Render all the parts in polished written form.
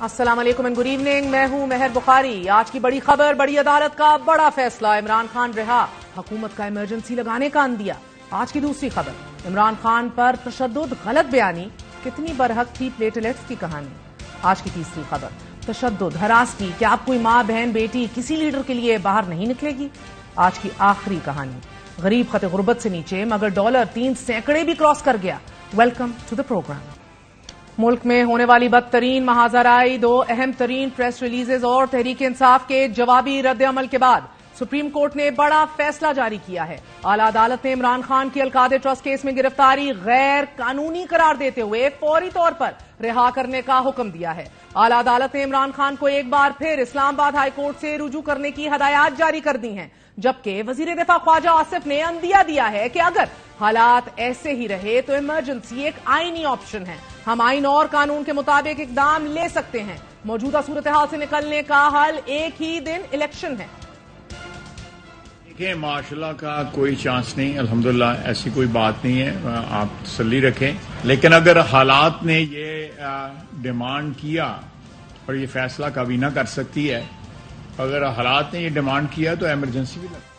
अस्सलाम वालेकुम and good evening. मैं हूं मेहर बुखारी। आज की बड़ी खबर, बड़ी अदालत का बड़ा फैसला। इमरान खान रिहा, हुकूमत का इमरजेंसी लगाने का अंदिया। आज की दूसरी खबर, इमरान खान पर तशद्दुद, गलत बयानी, कितनी बरहक थी प्लेटलेट्स की कहानी। आज की तीसरी खबर, तशद्दुद, हरासगी, क्या अब कोई मां, बहन, बेटी किसी लीडर के लिए बाहर नहीं निकलेगी। आज की आखिरी कहानी, गरीब खत गुर्बत से नीचे मगर डॉलर 3 सैकड़े भी क्रॉस कर गया। Welcome to the program. मुल्क में होने वाली बदतरीन महाजराई, 2 अहम तरीन प्रेस रिलीजेज और तहरीक इंसाफ के जवाबी रद्द अमल के बाद सुप्रीम कोर्ट ने बड़ा फैसला जारी किया है। आला अदालत ने इमरान खान की अलकादे ट्रस्ट केस में गिरफ्तारी गैर कानूनी करार देते हुए फौरी तौर पर रिहा करने का हुक्म दिया है। आला अदालत ने इमरान खान को एक बार फिर इस्लामाबाद हाई कोर्ट से रुजू करने की हदायत जारी कर दी हैं, जबकि वजीर दिफा ख्वाजा आसिफ ने अंदिया दिया है कि अगर हालात ऐसे ही रहे तो इमरजेंसी एक आईनी ऑप्शन है। हम आइन और कानून के मुताबिक इकदाम ले सकते हैं। मौजूदा सूरत हाल से निकलने का हल एक ही दिन इलेक्शन है। देखिए, माशाल्लाह का कोई चांस नहीं, अल्हम्दुलिल्लाह ऐसी कोई बात नहीं है, आप तसल्ली रखें। लेकिन अगर हालात ने ये डिमांड किया, और ये फैसला कभी ना कर सकती है, अगर हालात ने ये डिमांड किया तो इमरजेंसी भी लगे।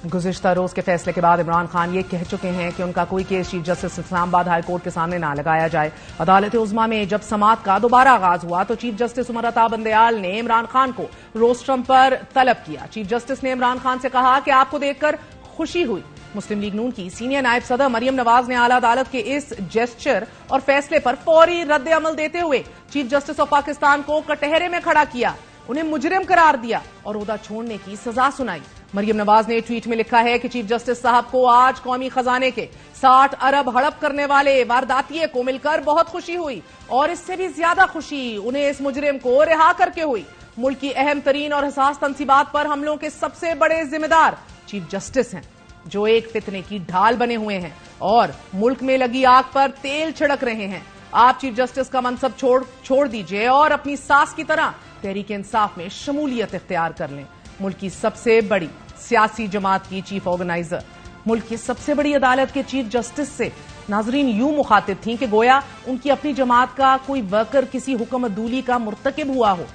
गुज़िश्ता रोज के फैसले के बाद इमरान खान ये कह चुके हैं कि उनका कोई case chief justice Islamabad high court के सामने ना लगाया जाए। अदालत उज़्मा में जब समाअत का दोबारा आगाज हुआ तो चीफ जस्टिस उमर अता बंदयाल ने इमरान खान को रोस्ट्रम पर तलब किया। चीफ जस्टिस ने इमरान खान से कहा कि आपको देखकर खुशी हुई। मुस्लिम लीग नून की सीनियर नायब सदर मरियम नवाज ने आला अदालत के इस जेस्चर और फैसले पर फौरी रद्द अमल देते हुए चीफ जस्टिस ऑफ पाकिस्तान को कटहरे में खड़ा किया, उन्हें मुजरिम करार दिया और ओहदा छोड़ने की सजा सुनाई। मरियम नवाज ने ट्वीट में लिखा है कि चीफ जस्टिस साहब को आज कौमी खजाने के 60 अरब हड़प करने वाले वारदातिये को मिलकर बहुत खुशी हुई, और इससे भी ज्यादा खुशी उन्हें इस मुजरिम को रिहा करके हुई। मुल्क की अहम तरीन और हसास तंसीबात पर हमलों के सबसे बड़े जिम्मेदार चीफ जस्टिस हैं, जो एक फितने की ढाल बने हुए हैं और मुल्क में लगी आग पर तेल छिड़क रहे हैं। आप चीफ जस्टिस का मनसब छोड़ दीजिए और अपनी सास की तरह तहरीक इंसाफ में शमूलियत इख्तियार कर लें। मुल्क की सबसे बड़ी सियासी जमात की चीफ ऑर्गेनाइजर, मुल्क की सबसे बड़ी अदालत के चीफ जस्टिस से नाजरीन यूं मुखातिब थीं कि गोया उनकी अपनी जमात का कोई वर्कर किसी हुक्म अदूली का मुर्तकिब हुआ हो।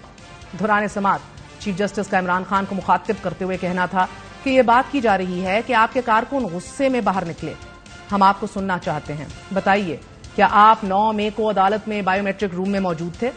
दौरान समाअत चीफ जस्टिस का इमरान खान को मुखातिब करते हुए कहना था कि यह बात की जा रही है कि आपके कारकुन गुस्से में बाहर निकले। हम आपको सुनना चाहते हैं, बताइए क्या आप 9 मई को अदालत में बायोमेट्रिक रूम में मौजूद थे?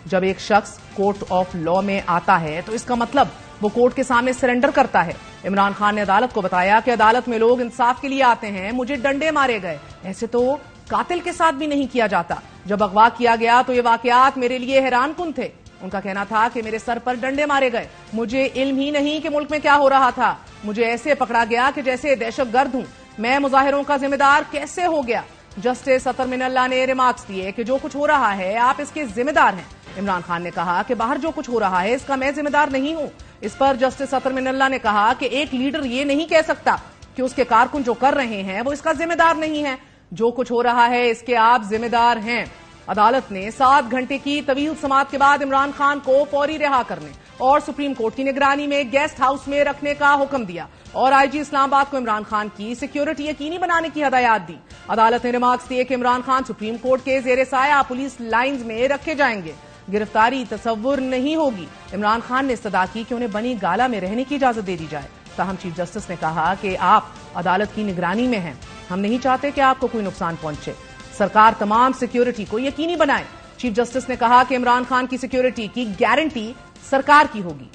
जब एक शख्स कोर्ट ऑफ लॉ में आता है तो इसका मतलब वो कोर्ट के सामने सरेंडर करता है। इमरान खान ने अदालत को बताया कि अदालत में लोग इंसाफ के लिए आते हैं, मुझे डंडे मारे गए, ऐसे तो कातिल के साथ भी नहीं किया जाता। जब अगवा किया गया तो ये वाकयात मेरे लिए हैरानकुन थे। उनका कहना था कि मेरे सर पर डंडे मारे गए, मुझे इल्म ही नहीं कि मुल्क में क्या हो रहा था, मुझे ऐसे पकड़ा गया कि जैसे दहशतगर्द हूं, मैं मुजाहिरों का जिम्मेदार कैसे हो गया। जस्टिस अतर मिनल्ला ने रिमार्क्स दिए कि जो कुछ हो रहा है आप इसके जिम्मेदार हैं। इमरान खान ने कहा कि बाहर जो कुछ हो रहा है इसका मैं जिम्मेदार नहीं हूं। इस पर जस्टिस अतर मिनल्ला ने कहा कि एक लीडर ये नहीं कह सकता कि उसके कारकुन जो कर रहे हैं वो इसका जिम्मेदार नहीं है। जो कुछ हो रहा है इसके आप जिम्मेदार हैं। अदालत ने 7 घंटे की तवील समाअत के बाद इमरान खान को फौरी रिहा करने और सुप्रीम कोर्ट की निगरानी में गेस्ट हाउस में रखने का हुक्म दिया और आईजी इस्लामाबाद को इमरान खान की सिक्योरिटी यकीनी बनाने की हदायत दी। अदालत ने रिमार्क्स दिए कि इमरान खान सुप्रीम कोर्ट के जेरे साया पुलिस लाइन्स में रखे जाएंगे, गिरफ्तारी तसव्वुर नहीं होगी। इमरान खान ने इस्तदा की कि उन्हें बनी गाला में रहने की इजाजत दे दी जाए। ताहम चीफ जस्टिस ने कहा कि आप अदालत की निगरानी में हैं, हम नहीं चाहते कि आपको कोई नुकसान पहुंचे, सरकार तमाम सिक्योरिटी को यकीनी बनाए। चीफ जस्टिस ने कहा कि इमरान खान की सिक्योरिटी की गारंटी सरकार की होगी।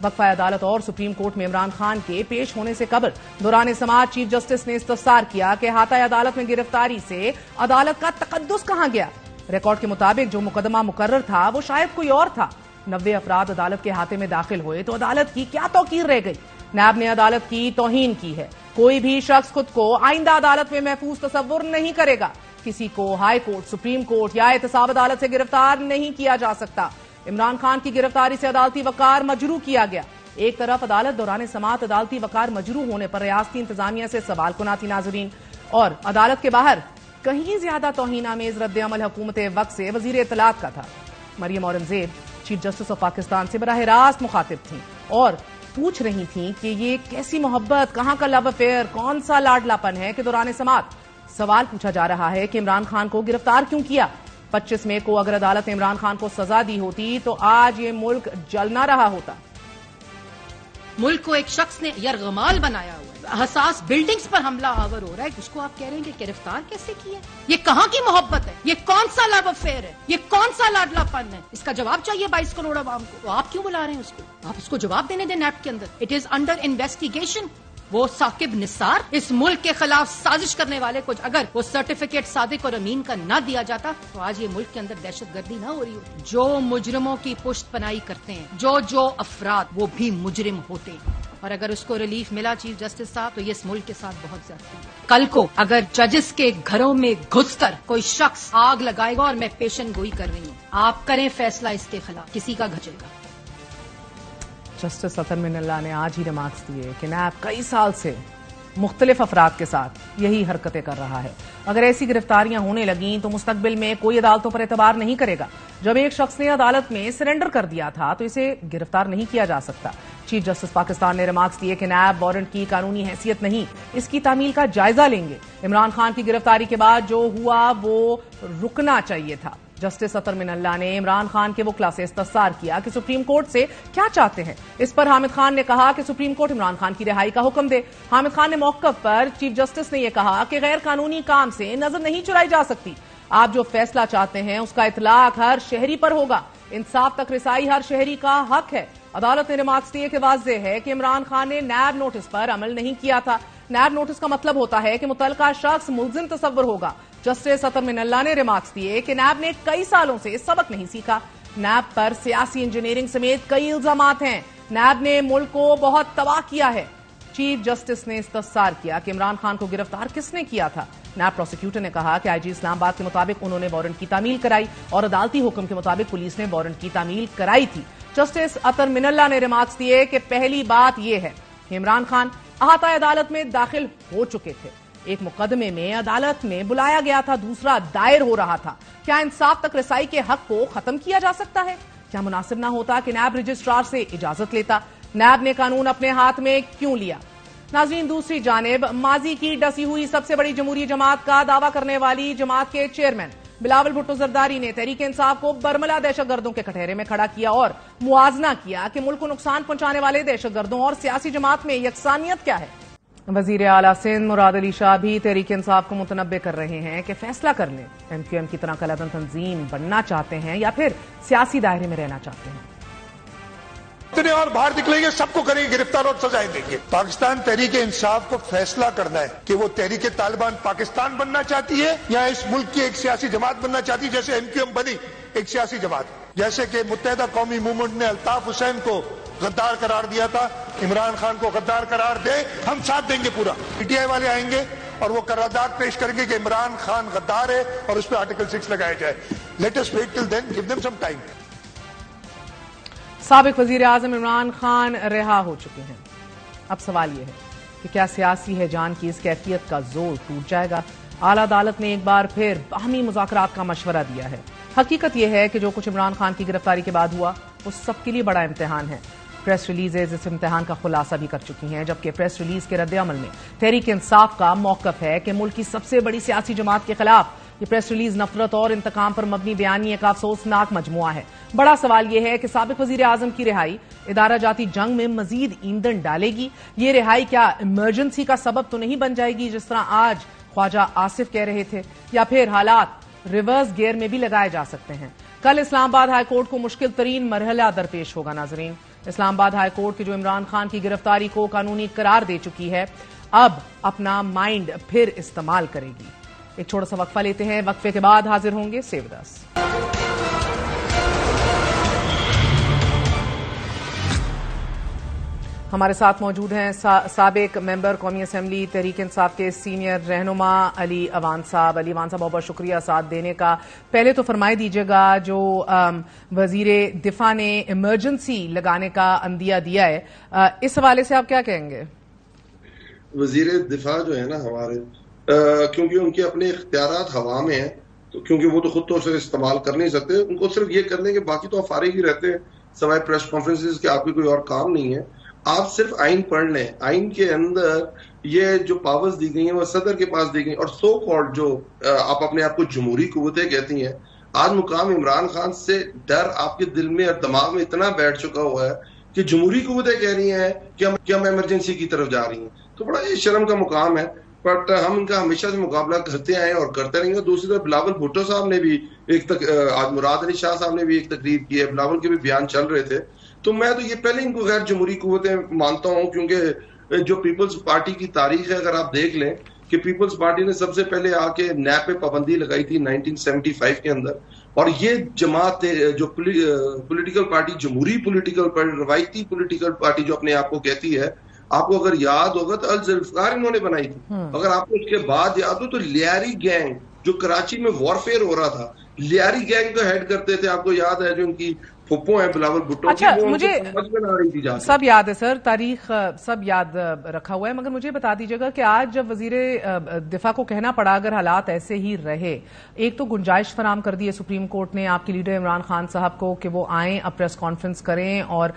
वक्फा अदालत और सुप्रीम कोर्ट में इमरान खान के पेश होने से कबल दौरान समाअत चीफ जस्टिस ने इस्तफसार किया कि हाता अदालत में गिरफ्तारी से अदालत का तकद्दुस कहां गया। रिकॉर्ड के मुताबिक जो मुकदमा मुकर्रर था वो शायद कोई और था। 90 अफराद अदालत के हाथे में दाखिल हुए तो अदालत की क्या तौकीर रह गई। नैब ने अदालत की तौहीन की है। कोई भी शख्स खुद को आइंदा अदालत में महफूज तसव्वुर नहीं करेगा। किसी को हाई कोर्ट, सुप्रीम कोर्ट या एहतसाब अदालत से गिरफ्तार नहीं किया जा सकता। इमरान खान की गिरफ्तारी से अदालती वकार मजरू किया गया। एक तरफ अदालत दौरान समाअत अदालती वकार मजरू होने पर रियासती इंतजामिया से सवाल कुना थी नाजरीन, और अदालत के बाहर कहीं ज्यादा तौहीन आमेज रद्द अमल हुकूमत वक्त से वजीर इत्तलात का था। Maryam Aurangzeb chief justice of Pakistan से बराह रास्त मुखातिब थी और पूछ रही थी कि ये कैसी मोहब्बत, कहां का लव अफेयर, कौन सा लाडलापन है कि दौरान समाअत सवाल पूछा जा रहा है कि इमरान खान को गिरफ्तार क्यों किया। 25 मई को अगर अदालत ने इमरान खान को सजा दी होती तो आज ये मुल्क जल ना रहा होता। मुल्क को एक शख्स ने यरगमाल बनाया हुआ है, हसास बिल्डिंग्स पर हमला आवर हो रहा है, उसको आप कह रहे हैं कि गिरफ्तार कैसे किया? ये कहाँ की मोहब्बत है? ये कौन सा लव अफेयर है? ये कौन सा लाडलापन है? इसका जवाब चाहिए 22 करोड़ आवाम को। तो आप क्यों बुला रहे हैं उसको? आप उसको जवाब देने दें नैब के अंदर। It is under investigation. वो साकिब निसार, इस मुल्क के खिलाफ साजिश करने वाले को अगर वो सर्टिफिकेट सादिक और अमीन का ना दिया जाता तो आज ये मुल्क के अंदर दहशतगर्दी ना हो रही होती। जो मुजरिमों की पुष्टपनाही करते हैं, जो अफराद, वो भी मुजरिम होते हैं। और अगर उसको रिलीफ मिला चीफ जस्टिस साहब तो ये इस मुल्क के साथ बहुत ज्यादती है। कल को अगर जजेस के घरों में घुसकर कोई शख्स आग लगाएगा, और मैं पेशन गोई कर रही हूँ, आप करें फैसला इसके खिलाफ, किसी का घचेगा। जस्टिस अतर मिनल्ला ने आज ही रिमार्क्स दिए कि नैब कई साल से मुख्तलिफ अफराद के साथ यही हरकतें कर रहा है। अगर ऐसी गिरफ्तारियां होने लगीं तो मुस्तकबिल में कोई अदालतों पर एतबार नहीं करेगा। जब एक शख्स ने अदालत में सरेंडर कर दिया था तो इसे गिरफ्तार नहीं किया जा सकता। चीफ जस्टिस पाकिस्तान ने रिमार्क्स दिए कि नैब वारंट की कानूनी हैसियत नहीं, इसकी तामील का जायजा लेंगे। इमरान खान की गिरफ्तारी के बाद जो हुआ वो रुकना चाहिए था। जस्टिस अतर मिनल्ला ने इमरान खान के वो क्लासे इस्तफसार किया कि सुप्रीम कोर्ट से क्या चाहते हैं। इस पर हामिद खान ने कहा कि सुप्रीम कोर्ट इमरान खान की रिहाई का हुक्म दे। हामिद खान ने मौकफ पर चीफ जस्टिस ने यह कहा कि गैर कानूनी काम से नजर नहीं चुराई जा सकती। आप जो फैसला चाहते हैं उसका इतलाक हर शहरी पर होगा। इंसाफ तक रिसाई हर शहरी का हक है। अदालत ने रिमार्क्स दिए कि वाज़ेह है कि इमरान खान ने नैब नोटिस पर अमल नहीं किया था। नैब नोटिस का मतलब होता है कि मुतल्लिका शख्स मुल्जिम तस्वर होगा। जस्टिस अतर मिनल्ला ने रिमार्क्स दिए कि नैब ने कई सालों से सबक नहीं सीखा। नैब पर सियासी इंजीनियरिंग समेत कई इल्जामात हैं। नैब ने मुल्क को बहुत तबाह किया है। चीफ जस्टिस ने इस्तफसार किया कि इमरान खान को गिरफ्तार किसने किया था। नैब प्रोसिक्यूटर ने कहा कि आईजी इस्लामाबाद के मुताबिक उन्होंने वारंट की तामील कराई और अदालती हुक्म के मुताबिक पुलिस ने वारंट की तामील कराई थी। जस्टिस अतर मिनल्ला ने रिमार्क्स दिए कि पहली बात यह है कि इमरान खान अहाता अदालत में दाखिल हो चुके थे। एक मुकदमे में अदालत में बुलाया गया था, दूसरा दायर हो रहा था। क्या इंसाफ तक रसाई के हक को खत्म किया जा सकता है? क्या मुनासिब ना होता कि नैब रजिस्ट्रार से इजाजत लेता? नैब ने कानून अपने हाथ में क्यों लिया? नाज़रीन, दूसरी जानिब माजी की डसी हुई सबसे बड़ी जमहूरी जमात का दावा करने वाली जमात के चेयरमैन बिलावल भुट्टो जरदारी ने तहरीक इंसाफ को बरमला दहशतगर्दों के कटहरे में खड़ा किया और मुआजना किया कि मुल्क को नुकसान पहुंचाने वाले दहशतगर्दों और सियासी जमात में यकसानियत क्या है। वजीर आला सिंध मुराद अली शाह भी तहरीक इंसाफ को मुतनब्बे कर रहे हैं कि फैसला कर लें, MQM की तरह कलादन तंजीम बनना चाहते हैं या फिर सियासी दायरे में रहना चाहते हैं। इतने और बाहर निकलेंगे, सबको करेंगे गिरफ्तार और सजाएं देंगे। पाकिस्तान तहरीक इंसाफ को फैसला करना है कि वो तहरीक तालिबान पाकिस्तान बनना चाहती है या इस मुल्क की एक सियासी जमात बनना चाहती है। जैसे MQM बनी एक सियासी जमात, जैसे कि मुत्तहिदा कौमी मूवमेंट ने अल्ताफ हुसैन को गद्दार करार दिया था, इमरान खान को गद्दार करार दे, हम साथ देंगे पूरा। PTI वाले आएंगे और वो करारदाद पेश करेंगे कि इमरान खान गद्दार है और उस पर आर्टिकल 6 लगाया जाए। Let us wait till then, give them some time. साबिक वजीर आजम इमरान खान रिहा हो चुके हैं। अब सवाल यह है कि क्या सियासी हैजान की इस कैफियत का जोर टूट जाएगा? आला अदालत ने एक बार फिर बाहमी मुज़ाकरात का मशवरा दिया है। हकीकत यह है कि जो कुछ इमरान खान की गिरफ्तारी के बाद हुआ वो सबके लिए बड़ा इम्तिहान है। प्रेस रिलीजेज इस इम्तिहान का खुलासा भी कर चुकी हैं, जबकि प्रेस रिलीज के रद्द-ए-अमल में तहरीक इंसाफ का मौकफ है कि मुल्क की सबसे बड़ी सियासी जमात के खिलाफ ये प्रेस रिलीज नफरत और इंतकाम पर मबनी बयानी एक अफसोसनाक मजमुआ है। बड़ा सवाल यह है कि साबिक वजीर आजम की रिहाई इदारा जाती जंग में मजीद ईंधन डालेगी? ये रिहाई क्या इमरजेंसी का सबब तो नहीं बन जाएगी जिस तरह आज ख्वाजा आसिफ कह रहे थे, या फिर हालात रिवर्स गियर में भी लगाए जा सकते हैं? कल इस्लामाबाद हाईकोर्ट को मुश्किल तरीन मरहला दरपेश होगा। नाजरीन, इस्लामाबाद हाईकोर्ट की जो इमरान खान की गिरफ्तारी को कानूनी करार दे चुकी है, अब अपना माइंड फिर इस्तेमाल करेगी। एक छोटा सा वक्फा लेते हैं, वक्फे के बाद हाजिर होंगे। Stay with us. हमारे साथ मौजूद हैं साबिक मेंबर कौमी असेंबली तहरीक इंसाफ के सीनियर रहनुमा अली अवान साहब। अली अवान साहब, बहुत बहुत शुक्रिया साथ देने का। पहले तो फरमाए दीजिएगा, जो वजीर दिफा ने इमरजेंसी लगाने का अंदिया दिया है, इस हवाले से आप क्या कहेंगे? वजीर दिफा जो है ना हमारे, क्योंकि उनके अपने इख्तियारात हवा में हैं, तो क्योंकि वो तो खुद तो उसे इस्तेमाल कर नहीं सकते, उनको सिर्फ ये करने के बाकी तो फारिग ही रहते हैं, सवाए प्रेस कॉन्फ्रेंसेस के आपकी कोई और काम नहीं है। आप सिर्फ आइन पढ़ लें, आइन के अंदर ये जो पावर्स दी गई हैं वो सदर के पास दी गई, और सो कॉल्ड जो आप अपने आप को जमहूरी कुव्वतें कहती हैं, आज मुकाम इमरान खान से डर आपके दिल में और दिमाग में इतना बैठ चुका हुआ है कि जमहूरी कुव्वतें कह रही हैं कि हम इमरजेंसी की तरफ जा रही हैं। तो बड़ा ये शर्म का मुकाम है, बट हम इनका हमेशा से मुकाबला करते आए और करते रहेंगे। दूसरी तरफ बिलावल भुट्टो साहब ने भी आज मुराद अली शाह साहब ने भी एक तकरीर की है, बिलावल के भी बयान चल रहे थे। तो मैं तो ये पहले इनको गैर जमहूरी कुव्वतें मानता हूँ, क्योंकि जो पीपल्स पार्टी की तारीख है अगर आप देख लें कि पीपल्स पार्टी ने सबसे पहले आके नैब पे पाबंदी लगाई थी 1975 के अंदर, और ये जमात जो पॉलिटिकल पार्टी, जमहूरी पॉलिटिकल पार्टी, रवायती पॉलिटिकल पार्टी जो अपने आप को कहती है, आपको अगर याद होगा तो अल जुल्फकार इन्होंने बनाई थी। अगर आपको उसके बाद याद हो तो लियारी गैंग जो कराची में वॉरफेयर हो रहा था, लियारी गैंग को हेड करते थे, आपको याद है, जो उनकी फुप्पो है बिलावल भुट्टो। अच्छा, मुझे रही सब याद है सर, तारीख सब याद रखा हुआ है, मगर मुझे बता दीजिएगा कि आज जब वजीरे दिफा को कहना पड़ा अगर हालात ऐसे ही रहे, एक तो गुंजाइश फराम कर दी है सुप्रीम कोर्ट ने आपके लीडर इमरान खान साहब को कि वो आएं, अब प्रेस कॉन्फ्रेंस करें और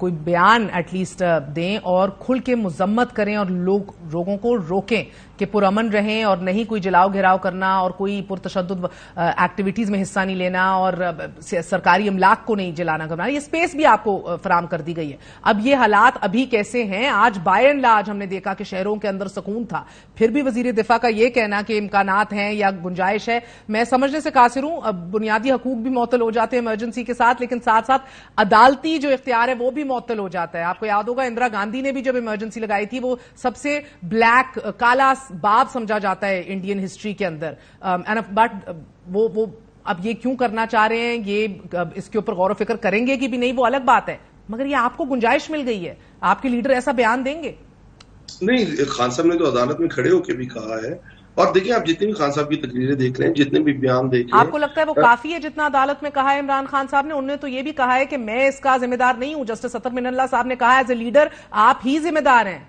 कोई बयान एटलीस्ट दें और खुल के मुजम्मत करें और लोगों को रोकें कि पुरअमन रहें और नहीं कोई जलाओ घेराव करना और कोई पुरतशद्दुद एक्टिविटीज में हिस्सा नहीं लेना और सरकारी इमलाक को नहीं जलाना करना, ये स्पेस भी आपको फराम कर दी गई है। अब ये हालात अभी कैसे हैं? आज बाय एंड लार्ज हमने देखा कि शहरों के अंदर सुकून था, फिर भी वजीर दिफा का ये कहना कि इम्कानात हैं या गुंजाइश है, मैं समझने से कासिर हूं। अब बुनियादी हकूक भी मुअत्तल हो जाते हैं इमरजेंसी के साथ, लेकिन साथ साथ अदालती जो इख्तियार है वो भी मुअत्तल हो जाता है। आपको याद होगा इंदिरा गांधी ने भी जब इमरजेंसी लगाई थी वो सबसे ब्लैक काला बाब समझा जाता है इंडियन हिस्ट्री के अंदर, बट वो अब ये क्यों करना चाह रहे हैं, ये इसके ऊपर गौर फिक्र करेंगे कि भी नहीं, वो अलग बात है, मगर ये आपको गुंजाइश मिल गई है, आपके लीडर ऐसा बयान देंगे? नहीं, खान साहब ने तो अदालत में खड़े होकर भी कहा है, और देखिए आप जितनी भी खान साहब की तकरीरें देख रहे हैं, जितने भी बयान देख रहे हैं, आपको लगता है वो काफी है जितना अदालत में कहा है इमरान खान साहब ने? उन्होंने तो ये भी कहा है कि मैं इसका जिम्मेदार नहीं हूं, जस्टिस अतर मिनल्ला साहब ने कहा एज ए लीडर आप ही जिम्मेदार हैं।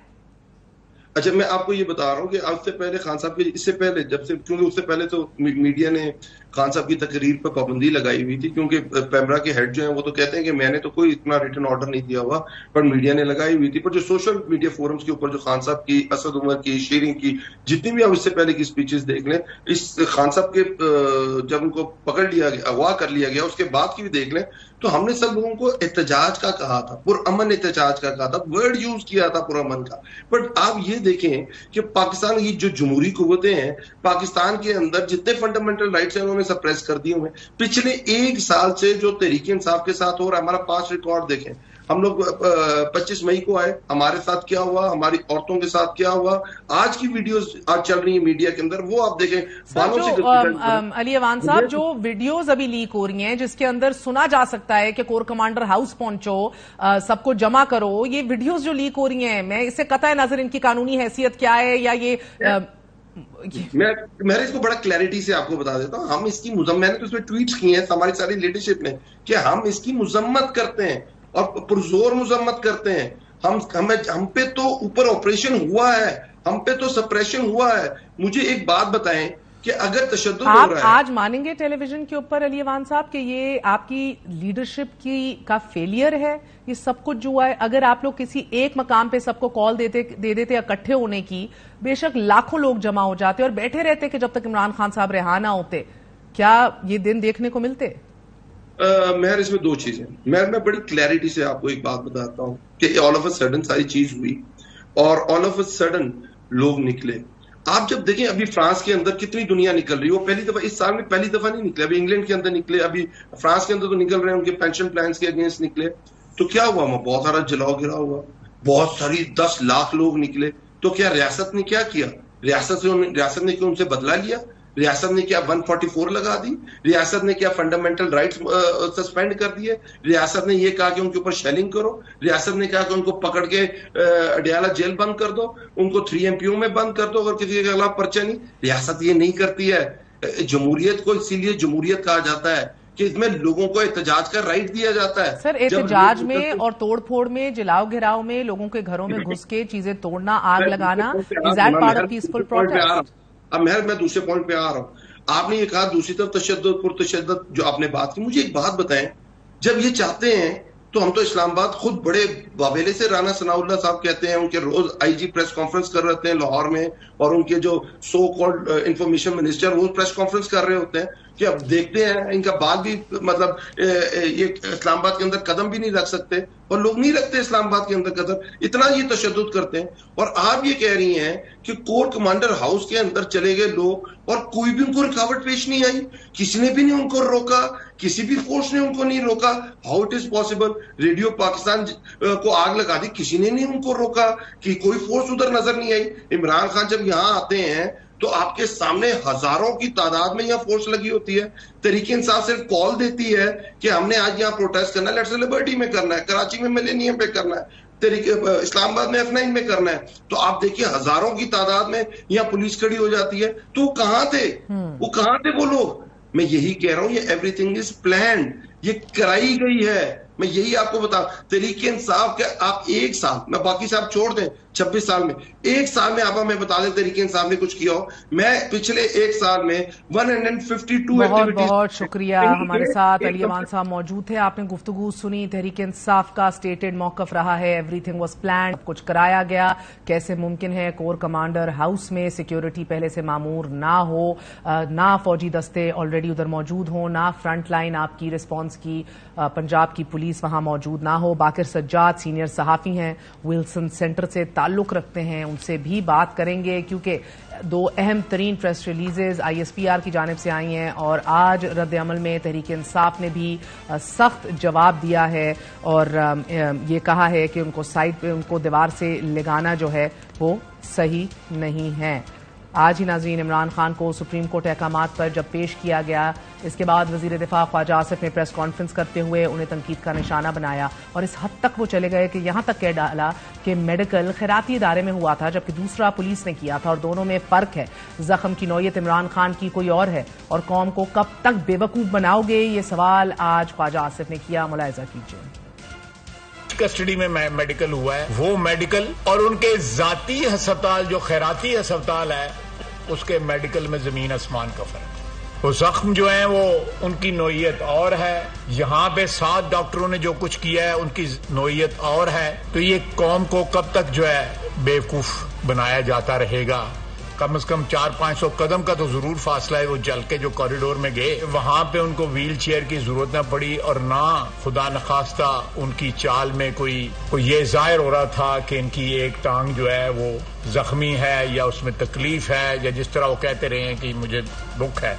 अच्छा, मैं आपको ये बता रहा हूँ कि आज से पहले खान साहब के, इससे पहले जब से, क्योंकि उससे पहले तो मीडिया ने खान साहब की तकरीर पर पाबंदी लगाई हुई थी, क्योंकि पैमरा के हेड जो हैं वो तो कहते हैं कि मैंने तो कोई इतना रिटन ऑर्डर नहीं दिया हुआ, पर मीडिया ने लगाई हुई थी। पर जो सोशल मीडिया फोरम्स के ऊपर जो खान साहब की, असद उमर की, शीरिन की, जितनी भी आप इससे पहले की स्पीचेस देख लें, इस खान साहब के जब उनको पकड़ लिया गया, अगवा कर लिया गया, उसके बाद की भी देख लें, तो हमने सब लोगों को एहतजाज का कहा था, पुरअमन एहतजाज का कहा था, वर्ड यूज किया था पुरअमन का। बट आप ये देखें कि पाकिस्तान की जो जमहूरी कुव्वतें हैं, पाकिस्तान के अंदर जितने फंडामेंटल राइट्स हैं उन्होंने सप्रेस कर दिए हुए। पिछले एक साल से जो तहरीक इंसाफ के साथ हो रहा है, हमारा पास्ट रिकॉर्ड देखें, हम लोग 25 मई को आए, हमारे साथ क्या हुआ, हमारी औरतों के साथ क्या हुआ, आज की वीडियोस आज चल रही है मीडिया के अंदर, वो आप देखें। अली अवान साहब, जो वीडियोस अभी लीक हो रही हैं जिसके अंदर सुना जा सकता है कि कोर कमांडर हाउस पहुंचो, सबको जमा करो, ये वीडियोस जो लीक हो रही हैं, मैं इससे कतई नजर इनकी कानूनी हैसियत क्या है, या ये मैं इसको बड़ा क्लैरिटी से आपको बता देता हूँ। हम इसकी मैंने तो इसमें ट्वीट्स किए हैं हमारी सारी लीडरशिप ने कि हम इसकी मुजम्मत करते हैं और पुरजोर मुजम्मत करते हैं। हम पे तो ऊपर ऑपरेशन हुआ है, हम पे तो सप्रेशन हुआ है। मुझे एक बात बताएं कि अगर तशद्दुद हो रहा है, आज मानेंगे टेलीविजन के ऊपर अली अवान साहब कि ये आपकी लीडरशिप का फेलियर है, ये सब कुछ जो है, अगर आप लोग किसी एक मकाम पे सबको कॉल दे देते इकट्ठे होने की, बेशक लाखों लोग जमा हो जाते और बैठे रहते कि जब तक इमरान खान साहब रिहा ना होते, क्या ये दिन देखने को मिलते? मेहर, इसमें दो चीजें, मैं बड़ी क्लैरिटी से आपको एक बात बताता हूँ कि ऑल ऑफ अ सडन सारी चीज हुई और ऑल ऑफ अ सडन लोग निकले। आप जब देखें अभी फ्रांस के अंदर कितनी दुनिया निकल रही है, वो पहली दफा इस साल में पहली दफा नहीं निकले, अभी इंग्लैंड के अंदर निकले, अभी फ्रांस के अंदर तो निकल रहे हैं, उनके पेंशन प्लान के अगेंस्ट निकले। तो क्या हुआ, वहां बहुत सारा जलाओ गिरा हुआ, बहुत सारी 10 लाख लोग निकले। तो क्या रियासत ने क्या किया? रियासत ने क्यों उनसे बदला लिया? रियासत ने क्या 144 लगा दी? रियासत ने क्या फंडामेंटल राइट्स सस्पेंड कर दिए? रियासत ने ये कहा कि उनके ऊपर शेलिंग करो? रियासत ने कहा कि उनको पकड़ के अडियाला जेल बंद कर दो, उनको 3 MPO में बंद कर दो अगर किसी के खिलाफ पर्चा नहीं? रियासत ये नहीं करती है। जमहूरियत को इसीलिए जमहूरियत कहा जाता है कि इसमें लोगों को एहतजाज का राइट दिया जाता है। सर, एहतजाज में और तोड़फोड़ में, जलाओ घिराव में, लोगों के घरों में घुस के चीजें तोड़ना, आग लगाना, is that part of peaceful protest? अब मैं दूसरे पॉइंट पे आ रहा हूं। आपने ये कहा दूसरी तरफ तशद्दुद पुरतशद्दुद जो आपने बात की, मुझे एक बात बताएं, जब ये चाहते हैं तो हम तो इस्लामाबाद खुद बड़े वावेले से राना सनाउल्ला साहब कहते हैं, उनके रोज IG प्रेस कॉन्फ्रेंस कर रहे हैं लाहौर में, और उनके जो सो कॉल्ड इंफॉर्मेशन मिनिस्टर वो प्रेस कॉन्फ्रेंस कर रहे होते हैं। कि अब देखते हैं इनका बात भी मतलब ये इस्लामाबाद के अंदर कदम भी नहीं रख सकते, और लोग नहीं रखते इस्लामाबाद के अंदर कदम, इतना ये तशद्दुद करते हैं। और आप ये कह रही हैं कि कोर कमांडर हाउस के अंदर चले गए लोग और कोई भी उनको रुकावट पेश नहीं आई, किसी ने भी नहीं उनको रोका, किसी भी फोर्स ने उनको नहीं रोका। How it is possible? Radio Pakistan को आग लगा दी, किसी ने नहीं उनको रोका, कि कोई फोर्स उधर नजर नहीं आई। इमरान खान जब यहां आते हैं तो आपके सामने हजारों की तादाद में यहां फोर्स लगी होती है। तहरीक इंसाफ सिर्फ कॉल देती है कि हमने आज यहां प्रोटेस्ट करना है, लेट्स से लिबर्टी में करना है, कराची में मिलेनियम पे करना है, इस्लामाबाद में F9 में करना है। तो आप देखिए हजारों की तादाद में यहाँ पुलिस खड़ी हो जाती है। तो वो कहां थे वो लोग? मैं यही कह रहा हूं, ये एवरीथिंग इज प्लान्ड, ये कराई गई है। मैं यही आपको बता, तहरीक इंसाफ के आप एक साल, मैं बाकी साहब छोड़ दें 26 साल में, एक साल में आप हमें बता दें तहरीक इंसाफ ने कुछ किया हो। मैं पिछले एक साल में 152 बहुत बहुत शुक्रिया। हमारे साथ अली अमान साहब मौजूद थे। आपने गुफ्तगू सुनी, तहरीक इंसाफ का स्टेटेड मौकफ रहा है, एवरीथिंग वाज प्लान्ड, कुछ कराया गया। कैसे मुमकिन है कोर कमांडर हाउस में सिक्योरिटी पहले से मामूर ना हो, ना फौजी दस्ते ऑलरेडी उधर मौजूद हो, ना फ्रंट लाइन आपकी रिस्पॉन्स की पंजाब की पुलिस वहां मौजूद ना हो। बाकिर सज्जाद सीनियर सहाफी हैं, विल्सन सेंटर से ताल्लुक रखते हैं, उनसे भी बात करेंगे क्योंकि दो अहम तरीन प्रेस रिलीजेज ISPR की जानिब से आई हैं और आज रद्द अमल में तहरीक इंसाफ ने भी सख्त जवाब दिया है और ये कहा है कि उनको साइड पे, उनको दीवार से लगाना जो है वो सही नहीं है। आज ही नाज़रीन इमरान खान को सुप्रीम कोर्ट अहकामात पर जब पेश किया गया, इसके बाद वजीर दिफा ख्वाजा आसिफ ने प्रेस कॉन्फ्रेंस करते हुए उन्हें तनकीद का निशाना बनाया और इस हद तक वो चले गए कि यहां तक कह डाला कि मेडिकल खैराती इदारे में हुआ था जबकि दूसरा पुलिस ने किया था और दोनों में फर्क है। जख्म की नौयत इमरान खान की कोई और है और कौम को कब तक बेवकूफ बनाओगे, ये सवाल आज ख्वाजा आसिफ ने किया। मुलाहिजा कीजिए। कस्टडी में मेडिकल हुआ है, वो मेडिकल और उनके जाती अस्पताल जो खैराती अस्पताल है उसके मेडिकल में जमीन आसमान का फर्क। वो जख्म जो है वो उनकी नौयत और है, यहाँ पे 7 डॉक्टरों ने जो कुछ किया है उनकी नौयत और है। तो ये कौम को कब तक जो है बेवकूफ बनाया जाता रहेगा? कम से कम 400-500 कदम का तो जरूर फासला है। वो जल के जो कॉरिडोर में गए वहां पे उनको व्हील चेयर की जरूरत न पड़ी और ना खुदा नखास्ता उनकी चाल में कोई ये जाहिर हो रहा था कि इनकी एक टांग जो है वो जख्मी है या उसमें तकलीफ है या जिस तरह वो कहते रहे हैं कि मुझे दुख है।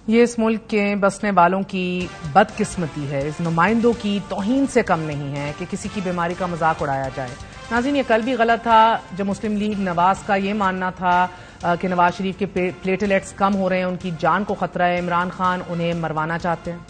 ये इस मुल्क के बसने वालों की बदकिस्मती है, इस नुमाइंदों की तौहीन से कम नहीं है कि किसी की बीमारी का मजाक उड़ाया जाए। नाज़रीन, ये कल भी गलत था जब मुस्लिम लीग नवाज का ये मानना था कि नवाज शरीफ के प्लेटलेट्स कम हो रहे हैं, उनकी जान को खतरा है, इमरान खान उन्हें मरवाना चाहते हैं।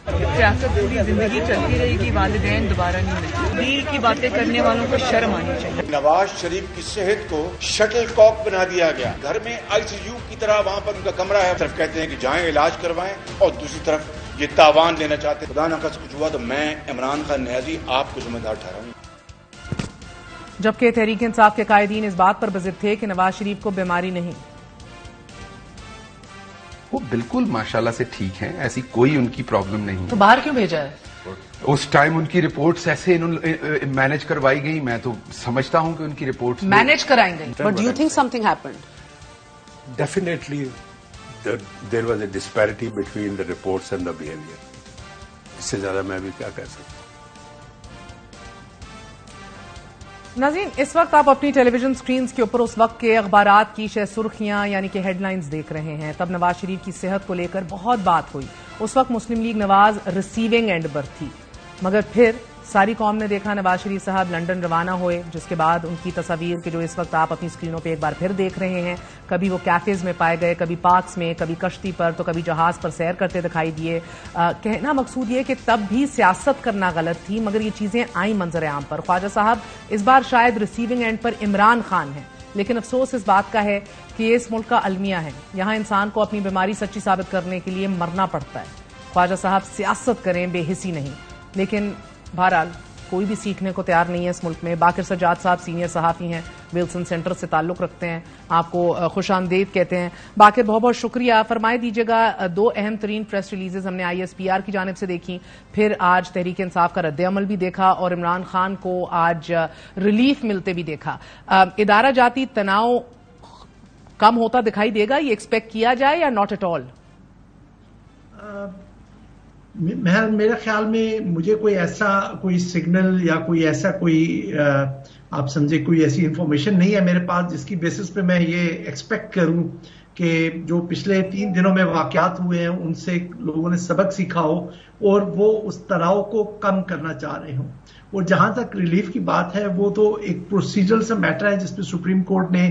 सियासत पूरी जिंदगी चलती रहेगी, वालिदैन दोबारा नहीं मिलते। दीन की बातें करने वालों को शर्म आनी चाहिए। नवाज शरीफ की सेहत को शटल कॉक बना दिया गया। घर में ICU की तरह वहाँ पर उनका कमरा है, सिर्फ कहते हैं कि जाएं इलाज करवाएं और दूसरी तरफ ये तावान लेना चाहते हैं। खुदा न खास्ता कुछ हुआ तो मैं इमरान खान न्याजी आपको जिम्मेदार ठहराऊंगा। जबकि तहरीक इंसाफ के कायदीन इस बात पर बज़िद थे कि नवाज शरीफ को बीमारी नहीं। वो बिल्कुल माशाल्लाह से ठीक हैं, ऐसी कोई उनकी प्रॉब्लम नहीं। तो बाहर क्यों भेजा है? उस टाइम उनकी रिपोर्ट्स ऐसे इन्होंने मैनेज करवाई गई। मैं तो समझता हूं कि उनकी रिपोर्ट्स मैनेज कराएंगे। But do you think something happened? Definitely there was a disparity between the reports and the behavior. इससे ज्यादा मैं भी क्या कह सकता हूं। नाज़रीन, इस वक्त आप अपनी टेलीविजन स्क्रीन के ऊपर उस वक्त के अखबारात की सुर्खियां यानी कि हेडलाइंस देख रहे हैं। तब नवाज शरीफ की सेहत को लेकर बहुत बात हुई। उस वक्त मुस्लिम लीग नवाज रिसीविंग एंड पर थी, मगर फिर सारी कौम ने देखा नवाज शरीफ साहब लंदन रवाना हुए, जिसके बाद उनकी तस्वीर के जो इस वक्त आप अपनी स्क्रीनों पे एक बार फिर देख रहे हैं, कभी वो कैफेज में पाए गए, कभी पार्क्स में, कभी कश्ती पर, तो कभी जहाज पर सैर करते दिखाई दिए। कहना मकसूद ये कि तब भी सियासत करना गलत थी, मगर ये चीजें आई मंजर आम पर। ख्वाजा साहब इस बार शायद रिसीविंग एंड पर इमरान खान है, लेकिन अफसोस इस बात का है कि ये इस मुल्क का अलमिया है। यहां इंसान को अपनी बीमारी सच्ची साबित करने के लिए मरना पड़ता है। ख्वाजा साहब सियासत करें, बेहिसी नहीं, लेकिन बहरहाल कोई भी सीखने को तैयार नहीं है इस मुल्क में। बाकिर सज्जाद साहब सीनियर सहाफी हैं, विल्सन सेंटर से ताल्लुक रखते हैं, आपको खुशामदीद कहते हैं। बाकिर बहुत बहुत शुक्रिया। फरमाए दीजिएगा, 2 अहम तरीन प्रेस रिलीजेज हमने ISPR की जानिब से देखी, फिर आज तहरीक इंसाफ का रद्द अमल भी देखा और इमरान खान को आज रिलीफ मिलते भी देखा। इदारा जाती तनाव कम होता दिखाई देगा, ये एक्सपेक्ट किया जाए या नॉट एट ऑल? मेरे ख्याल में मुझे कोई सिग्नल या कोई ऐसा आप समझे कोई ऐसी इंफॉर्मेशन नहीं है मेरे पास जिसकी बेसिस पे मैं ये एक्सपेक्ट करूं कि जो पिछले 3 दिनों में वाकयात हुए हैं उनसे लोगों ने सबक सीखा हो और वो उस तनाव को कम करना चाह रहे हों। और जहां तक रिलीफ की बात है वो तो एक प्रोसीजरल सा मैटर है जिसपे सुप्रीम कोर्ट ने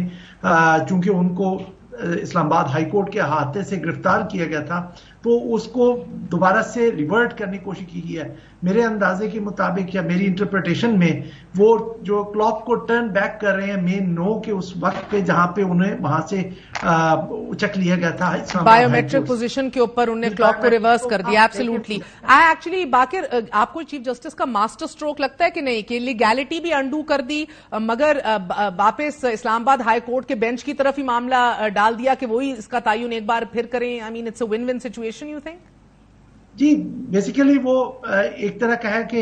चूंकि उनको इस्लामाबाद हाई कोर्ट के अहाते से गिरफ्तार किया गया था तो उसको दोबारा से रिवर्ट करने की कोशिश की गई है। मेरे अंदाजे के मुताबिक या मेरी इंटरप्रिटेशन में वो जो क्लॉक को टर्न बैक कर रहे हैं मे 9 के उस वक्त पे जहां पे उन्हें वहां से उचक लिया गया था बायोमेट्रिक पोजीशन के ऊपर, उन्हें क्लॉक को रिवर्स कर दिया। एब्सोल्युटली। एक्चुअली बाकिर, आपको चीफ जस्टिस का मास्टर स्ट्रोक लगता है कि नहीं कि लीगैलिटी भी अंडू कर दी मगर वापस इस्लामाबाद हाई कोर्ट के बेंच की तरफ ही मामला डाल दिया कि वही इसका तायुन एक बार फिर करें? I mean it's a win win situation, you think? जी, बेसिकली वो एक तरह का है कि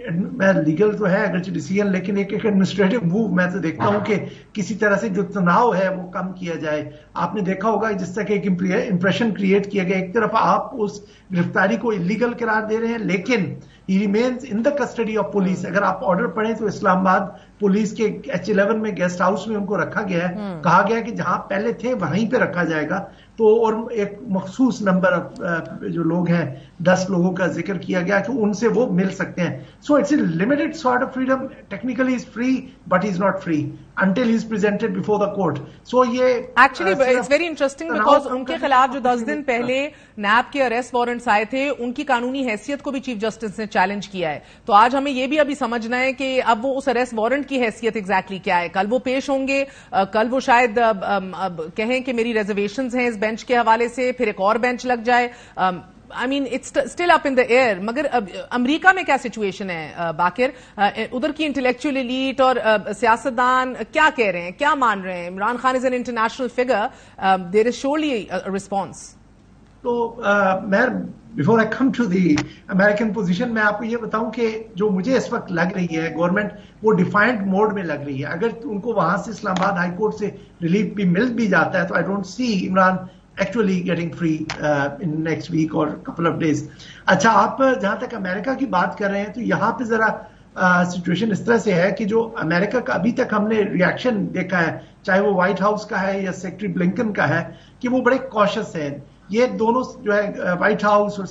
मैं लीगल तो है अगर डिसीजन, लेकिन एक एडमिनिस्ट्रेटिव मूव मैं तो देखता हूं कि किसी तरह से जो तनाव है वो कम किया जाए। आपने देखा होगा जिस तरह एक इंप्रेशन क्रिएट किया गया, एक तरफ आप उस गिरफ्तारी को इलीगल करार दे रहे हैं लेकिन ही remains in the custody of police. अगर आप ऑर्डर पढ़ें तो इस्लामाबाद पुलिस के H11 में गेस्ट हाउस में उनको रखा गया है। कहा गया कि जहां पहले थे वहीं पे रखा जाएगा। तो और एक मखसूस नंबर जो लोग हैं 10 लोगों का जिक्र किया गया कि उनसे वो मिल सकते हैं। So it's a limited sort of freedom, technically is free but is not free until he is presented before the court. So ये actually it's very interesting because उनके खिलाफ जो 10 दिन पहले नैब के अरेस्ट वारंट्स आए थे उनकी कानूनी हैसियत को भी चीफ जस्टिस ने चैलेंज किया है। तो आज हमें ये भी अभी समझना है कि अब वो उस अरेस्ट वारंट की हैसियत एग्जैक्टली क्या है। कल वो पेश होंगे, कल वो शायद कहें कि मेरी रिजर्वेशंस हैं इस बेंच के हवाले से, फिर एक और बेंच लग जाए। आई mean it's still up in the air. मगर अमेरिका में क्या सिचुएशन है बाकिर? उधर की इंटेलेक्चुअल एलीट और सियासतदान क्या कह रहे हैं, क्या मान रहे हैं? Imran Khan is an international figure, there is surely a response. तो मैं before I come to the American position मैं आपको ये बताऊं कि जो मुझे इस वक्त लग रही है गवर्नमेंट वो डिफाइंड मोड में लग रही है। अगर उनको वहां से इस्लामाबाद हाई कोर्ट से रिलीफ भी मिल भी जाता है तो I don't see Imran actually getting free in next week or couple of days. अच्छा, आप जहां तक अमेरिका की बात कर रहे हैं तो यहाँ पे जरा सिचुएशन इस तरह से है कि जो अमेरिका का अभी तक हमने रिएक्शन देखा है, चाहे वो व्हाइट हाउस का है या सेक्रेटरी ब्लिंकन का है, कि वो बड़े कॉशियस है। ये दोनों जो है व्हाइट हाउस और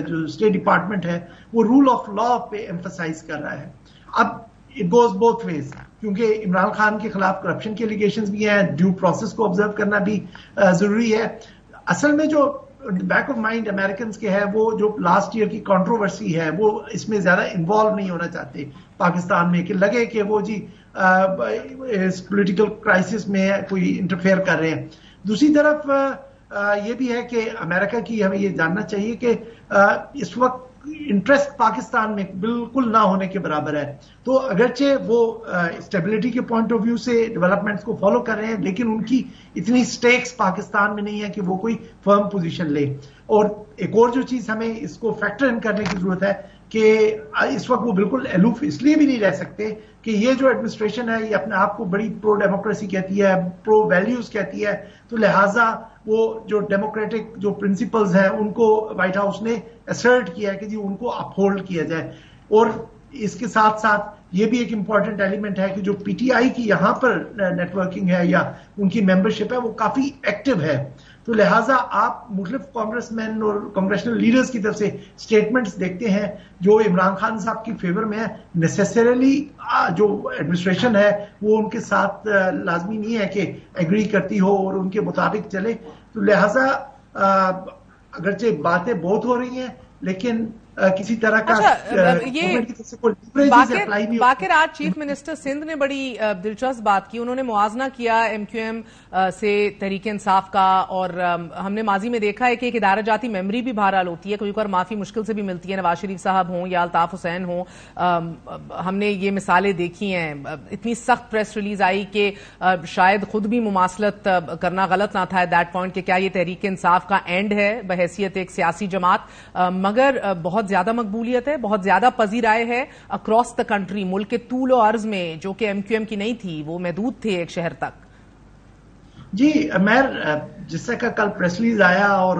जो स्टेट डिपार्टमेंट है वो रूल ऑफ लॉ पे एम्फसाइज कर रहा है। अब इट गोज बोथ वेज, क्योंकि इमरान खान के खिलाफ करप्शन के एलिगेशंस भी हैं, ड्यू प्रोसेस को ऑब्जर्व करना भी जरूरी है। असल में जो बैक ऑफ माइंड अमेरिकन के है वो जो लास्ट ईयर की कंट्रोवर्सी है वो इसमें ज्यादा इन्वॉल्व नहीं होना चाहते पाकिस्तान में, कि लगे कि वो जी इस पॉलिटिकल क्राइसिस में कोई इंटरफेयर कर रहे हैं। दूसरी तरफ ये भी है कि अमेरिका की हमें ये जानना चाहिए कि इस वक्त इंटरेस्ट पाकिस्तान में बिल्कुल ना होने के बराबर है। तो अगरचे वो स्टेबिलिटी के पॉइंट ऑफ व्यू से डेवलपमेंट्स को फॉलो कर रहे हैं लेकिन उनकी इतनी स्टेक्स पाकिस्तान में नहीं है कि वो कोई फर्म पोजीशन ले। और एक और जो चीज हमें इसको फैक्टर इन करने की जरूरत है कि इस वक्त वो बिल्कुल अलूफ इसलिए भी नहीं रह सकते कि ये जो एडमिनिस्ट्रेशन है ये अपने आप को बड़ी प्रो डेमोक्रेसी कहती है, प्रो वैल्यूज कहती है, तो लिहाजा वो जो डेमोक्रेटिक जो प्रिंसिपल्स हैं उनको व्हाइट हाउस ने असर्ट किया है कि जी उनको अपहोल्ड किया जाए। और इसके साथ साथ ये भी एक इंपॉर्टेंट एलिमेंट है कि जो पीटीआई की यहाँ पर नेटवर्किंग है या उनकी मेंबरशिप है वो काफी एक्टिव है। तो लिहाजा आप मुख्तलिफ कांग्रेसमैन और कांग्रेशनल लीडर्स की तरफ से स्टेटमेंट्स देखते हैं जो इमरान खान साहब की फेवर में है। नेसेसरली जो एडमिनिस्ट्रेशन है वो उनके साथ लाजमी नहीं है कि एग्री करती हो और उनके मुताबिक चले। तो लिहाजा अगरचे बातें बहुत हो रही हैं लेकिन किसी तरह का बाकिर आज चीफ मिनिस्टर सिंध ने बड़ी दिलचस्प बात की। उन्होंने मुआजना किया एमक्यूएम से तहरीक इंसाफ का, और हमने माजी में देखा है कि एक इदारा जाती मेमोरी भी बहरहाल होती है, कोई बार माफी मुश्किल से भी मिलती है, नवाज शरीफ साहब हों या अल्ताफ हुसैन हों। हमने ये मिसालें देखी हैं। इतनी सख्त प्रेस रिलीज आई कि शायद खुद भी मुमासलत करना गलत ना था एट दैट पॉइंट कि क्या ये तहरीक इंसाफ का एंड है बहैसियत एक सियासी जमात। मगर बहुत ज्यादा मकबूलियत है, बहुत ज्यादा पजीराए है अक्रॉस द कंट्री। मुल्क के तूल और अर्ज में जो कि एमक्यूएम की नहीं थी वो महदूद थे एक शहर तक। जी, मैं जिस तरह का कल प्रेस रिलीज आया और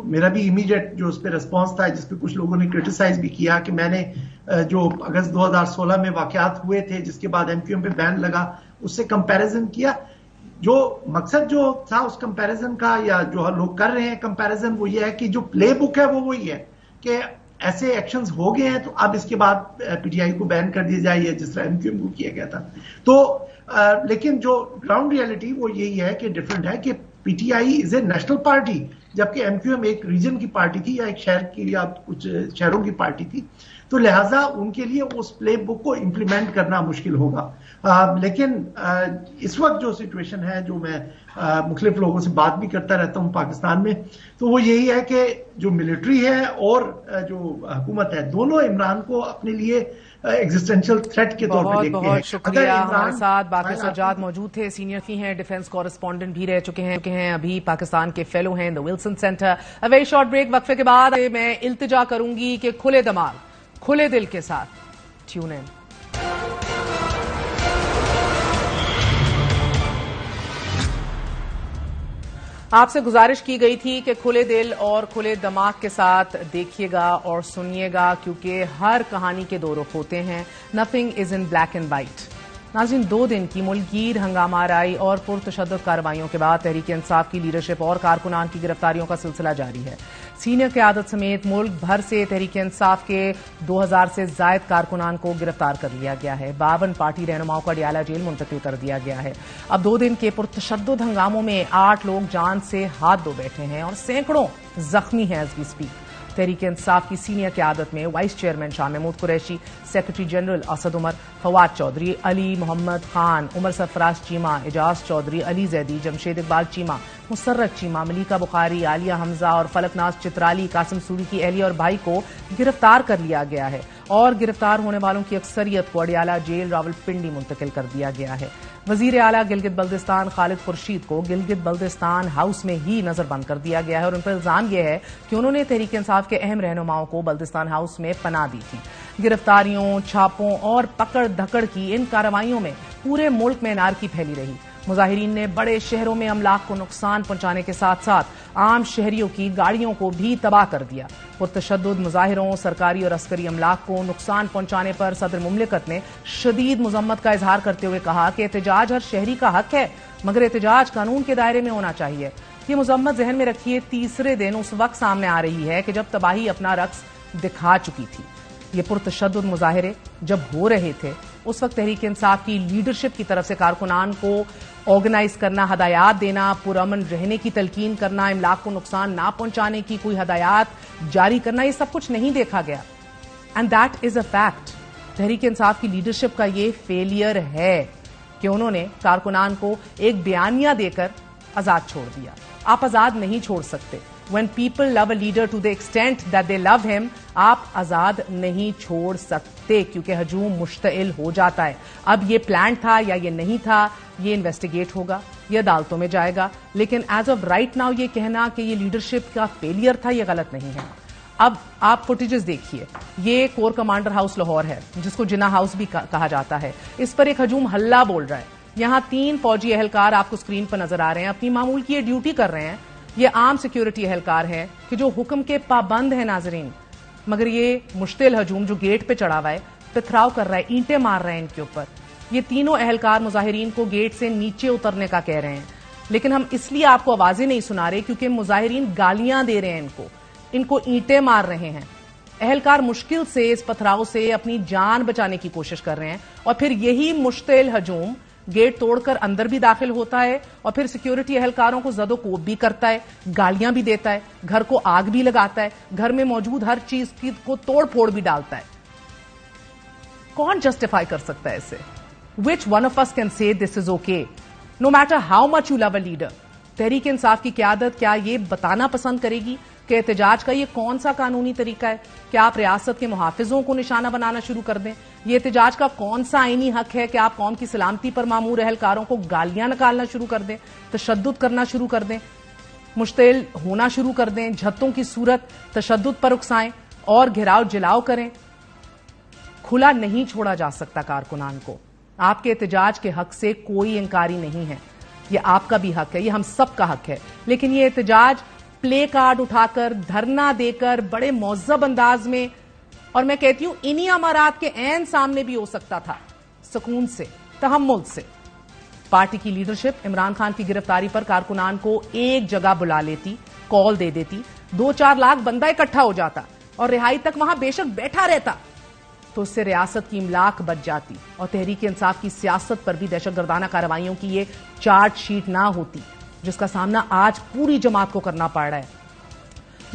मेरा भी इमीडिएट जो उस पर रिस्पॉन्स था, जिसपे कुछ लोगों ने क्रिटिसाइज भी किया कि मैंने जो अगस्त 2016 में वाकयात हुए थे जिसके बाद एमक्यूएम पे बैन लगा, उससे कंपैरिजन किया। जो मकसद जो था उस कंपैरिजन का, या जो लोग कर रहे हैं कंपैरिजन, वो ये है कि जो प्ले बुक है वो वही है कि ऐसे एक्शंस हो गए हैं तो अब इसके बाद पीटीआई को बैन कर दिया जाए, या जिस तरह एमक्यूएम को किया गया था। तो लेकिन जो ग्राउंड रियलिटी वो यही है कि डिफरेंट है कि PTI is a national party, जबकि एमक्यूएम एक रीजन की पार्टी थी या एक शहर की या कुछ शहरों की पार्टी थी। तो लिहाजा उनके लिए उस प्ले बुक को इंप्लीमेंट करना मुश्किल होगा। लेकिन इस वक्त जो सिचुएशन है, जो मैं मुख्तलिफ लोगों से बात भी करता रहता हूं पाकिस्तान में, तो वो यही है कि जो मिलिट्री है और जो हुकूमत है, दोनों इमरान को अपने लिए एग्जिस्टेंशियल थ्रेट के तौर पर देखते हैं। बहुत शुक्रिया। हमारे साथ बाक़िर सज्जाद मौजूद थे, सीनियर की हैं, डिफेंस कॉरेस्पॉन्डेंट भी रह चुके हैं, अभी पाकिस्तान के फेलो हैं the Wilson Center. A very short break, वक्फे के बाद मैं इल्तिजा करूंगी कि खुले दिमाग खुले दिल के साथ ट्यून इन। आपसे गुजारिश की गई थी कि खुले दिल और खुले दिमाग के साथ देखिएगा और सुनिएगा, क्योंकि हर कहानी के दो रुख होते हैं। Nothing is in black and white. नाज़रीन, 2 दिन की मुल्कगीर हंगामा आराई और पुरतशद्दुद कार्रवाइयों के बाद तहरीक इंसाफ की लीडरशिप और कारकुनान की गिरफ्तारियों का सिलसिला जारी है। सीनियर क़यादत समेत मुल्क भर से तहरीक इंसाफ के 2000 से जायद कारकुनान को गिरफ्तार कर लिया गया है। 52 पार्टी रहनुमाओं को अडियाला जेल मुंतकिल कर दिया गया है। अब 2 दिन के पुरतशद्दुद हंगामों में 8 लोग जान से हाथ धो बैठे हैं और सैकड़ों जख्मी हैं as we speak. Tehreek Insaf की सीनियर क़यादत में vice chairman Shah Mahmood Qureshi, secretary general Asad Umar, Fawad Chaudhry, Ali Muhammad Khan, Umar Sarfraz Cheema, Ejaz Chaudhry, Ali Zaidi, Jamshed Iqbal Cheema, Musarrat Cheema, Maleeka Bukhari, Aliya Hamza और फलकनाज चित्राली कासिम सूरी की अहलिया और भाई को गिरफ्तार कर लिया गया है और गिरफ्तार होने वालों की अक्सरियत को अडियाला जेल रावलपिंडी मुंतकिल कर दिया गया है। वजीर आला गिलगित बल्दिस्तान खालिद खुर्शीद को गिलगित बल्दिस्तान हाउस में ही नजरबंद कर दिया गया है और उन पर इल्जाम यह है कि उन्होंने तहरीक इंसाफ के अहम रहनुमाओं को बल्दिस्तान हाउस में पनाह दी थी। गिरफ्तारियों, छापों और पकड़ धकड़ की इन कार्रवाइयों में पूरे मुल्क में नारकी फैली रही। मुजाहिरीन ने बड़े शहरों में अमलाक को नुकसान पहुंचाने के साथ साथ आम शहरियों की गाड़ियों को भी तबाह कर दिया। पुरतशद्दुद मुजाहिरों, सरकारी और अस्करी अमलाक को नुकसान पहुंचाने पर सदर मुमलिकत ने शदीद मजम्मत का इजहार करते हुए कहा कि एहतजाज हर शहरी का हक है, मगर एहतजाज कानून के दायरे में होना चाहिए। ये मजम्मत जहन में रखिए, तीसरे दिन उस वक्त सामने आ रही है कि जब तबाही अपना रक्स दिखा चुकी थी। ये पुरतशद्दुद मुजाहिरे जब हो रहे थे उस वक्त तहरीक इंसाफ की लीडरशिप की तरफ से कारकुनान को ऑर्गेनाइज करना, हदायत देना, पुरअमन रहने की तलकीन करना, इमलाक को नुकसान ना पहुंचाने की कोई हदायत जारी करना, ये सब कुछ नहीं देखा गया। And that is a fact. Tehreek Insaf की लीडरशिप का ये फेलियर है कि उन्होंने कारकुनान को एक बयानिया देकर आजाद छोड़ दिया। आप आजाद नहीं छोड़ सकते। When people love a leader to the extent that they love him, आप आजाद नहीं छोड़ सकते, क्योंकि हजूम मुश्तइल हो जाता है। अब ये प्लान था या ये नहीं था, ये इन्वेस्टिगेट होगा, ये अदालतों में जाएगा, लेकिन एज ऑफ राइट नाउ ये कहना कि ये लीडरशिप का फेलियर था, ये गलत नहीं है। अब आप फुटेजेस देखिए। ये कोर कमांडर हाउस लाहौर है, जिसको जिना हाउस भी कहा जाता है। इस पर एक हजूम हल्ला बोल रहा है। यहां 3 फौजी एहलकार आपको स्क्रीन पर नजर आ रहे हैं, अपनी मामूल की ये ड्यूटी कर रहे हैं। ये आम सिक्योरिटी एहलकार हैं कि जो हुक्म के पाबंद है नाजरीन, मगर ये मुश्तिल हजूम जो गेट पे चढ़ा हुआ है, पथराव कर रहा है, ईंटें मार रहे हैं इनके ऊपर। ये तीनों एहलकार मुजाहिरीन को गेट से नीचे उतरने का कह रहे हैं, लेकिन हम इसलिए आपको आवाजें नहीं सुना रहे क्योंकि मुजाहिरीन गालियां दे रहे हैं, इनको ईंटें मार रहे हैं। एहलकार मुश्किल से इस पथराव से अपनी जान बचाने की कोशिश कर रहे हैं और फिर यही मुश्तिल हजूम गेट तोड़कर अंदर भी दाखिल होता है और फिर सिक्योरिटी एहलकारों को जदोकोब भी करता है, गालियां भी देता है, घर को आग भी लगाता है, घर में मौजूद हर चीज को तोड़ फोड़ भी डालता है। कौन जस्टिफाई कर सकता है इसे? Which one of us can say this is okay no matter how much you love a leader? Tehreek Insaf की क्यादत क्या ये बताना पसंद करेगी कि एहतजाज का ये कौन सा कानूनी तरीका है? क्या आप रियासत के मुहाफिजों को निशाना बनाना शुरू कर दें? ये एहतजाज का कौन सा आईनी हक है कि आप कौम की सलामती पर मामूर एहलकारों को गालियां निकालना शुरू कर दें, तशद्दुद करना शुरू कर दें, मुश्तिल होना शुरू कर दें, झत्तों की सूरत तशद्दुद पर उकसाएं और घिराव जिलाव करें? खुला नहीं छोड़ा जा सकता कारकुनान को। आपके एहतजाज के हक से कोई इंकारी नहीं है। ये आपका भी हक है, ये हम सब का हक है। लेकिन ये एहतजाज प्ले कार्ड उठाकर, धरना देकर, बड़े मुअज़्ज़ब अंदाज में, और मैं कहती हूं इन्हीं अमारात के ऐन सामने भी हो सकता था, सुकून से, तहम्मुल से। पार्टी की लीडरशिप इमरान खान की गिरफ्तारी पर कारकुनान को एक जगह बुला लेती, कॉल दे देती, 2-4 लाख बंदा इकट्ठा हो जाता और रिहाई तक वहां बेशक बैठा रहता, तो उससे रियासत की इमलाक बच जाती और तहरीक इंसाफ की सियासत पर भी दहशतगर्दाना कार्रवाइयों की ये चार्जशीट ना होती जिसका सामना आज पूरी जमात को करना पड़ रहा है।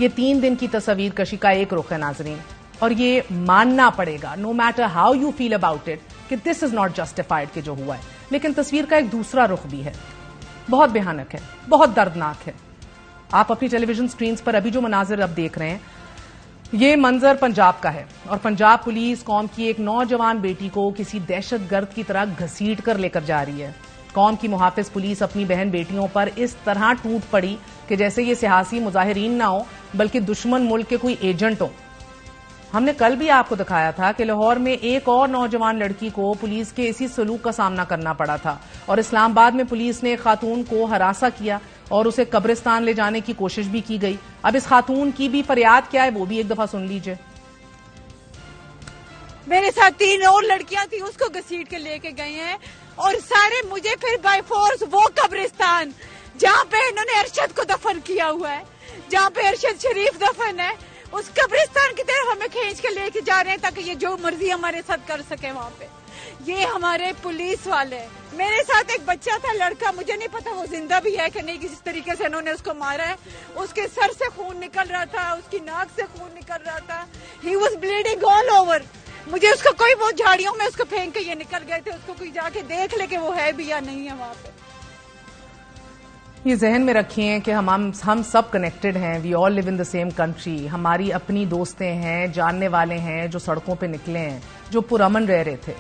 ये 3 दिन की तस्वीर कशी का एक रुख है नाजरीन, और ये मानना पड़ेगा, no matter how you feel about it, कि दिस इज नॉट जस्टिफाइड कि जो हुआ है। लेकिन तस्वीर का एक दूसरा रुख भी है, बहुत भयानक है, बहुत दर्दनाक है। आप अपनी टेलीविजन स्क्रीन पर अभी जो मनाजिर अब देख रहे हैं, ये मंजर पंजाब का है, और पंजाब पुलिस कौम की एक नौजवान बेटी को किसी दहशतगर्द की तरह घसीट कर लेकर जा रही है। कौम की मुहाफिज पुलिस अपनी बहन बेटियों पर इस तरह टूट पड़ी कि जैसे ये सियासी मुजाहिरीन ना हो बल्कि दुश्मन मुल्क के कोई एजेंट हो। हमने कल भी आपको दिखाया था कि लाहौर में एक और नौजवान लड़की को पुलिस के इसी सलूक का सामना करना पड़ा था, और इस्लामाबाद में पुलिस ने एक खातून को हरासा किया और उसे कब्रिस्तान ले जाने की कोशिश भी की गई। अब इस खातून की भी फरियाद क्या है वो भी एक दफा सुन लीजिए। मेरे साथ 3 और लड़कियां थी, उसको घसीट के लेके गए हैं, और सारे मुझे फिर बाय फोर्स वो कब्रिस्तान जहाँ पे इन्होंने अरशद को दफन किया हुआ है, जहाँ पे अरशद शरीफ दफन है, उस कब्रिस्तान की तरफ हमें खींच के लेके जा रहे हैं ताकि ये जो मर्जी हमारे साथ कर सके वहाँ पे। ये हमारे पुलिस वाले। मेरे साथ एक बच्चा था, लड़का, मुझे नहीं पता वो जिंदा भी है कि नहीं, किसी तरीके से इन्होंने उसको मारा है। उसके सर से खून निकल रहा था, उसकी नाक से खून निकल रहा था, he was bleeding all over. मुझे उसको कोई वो झाड़ियों में उसको फेंक के ये निकल गए थे, उसको कोई जाके देख ले कि वो है भी या नहीं है वहाँ पे। ये जहन में रखिए कि हम सब कनेक्टेड हैं, we all live in the same country. हमारी अपनी दोस्तें हैं, जानने वाले हैं जो सड़कों पे निकले हैं, जो पुरअमन रह रहे थे,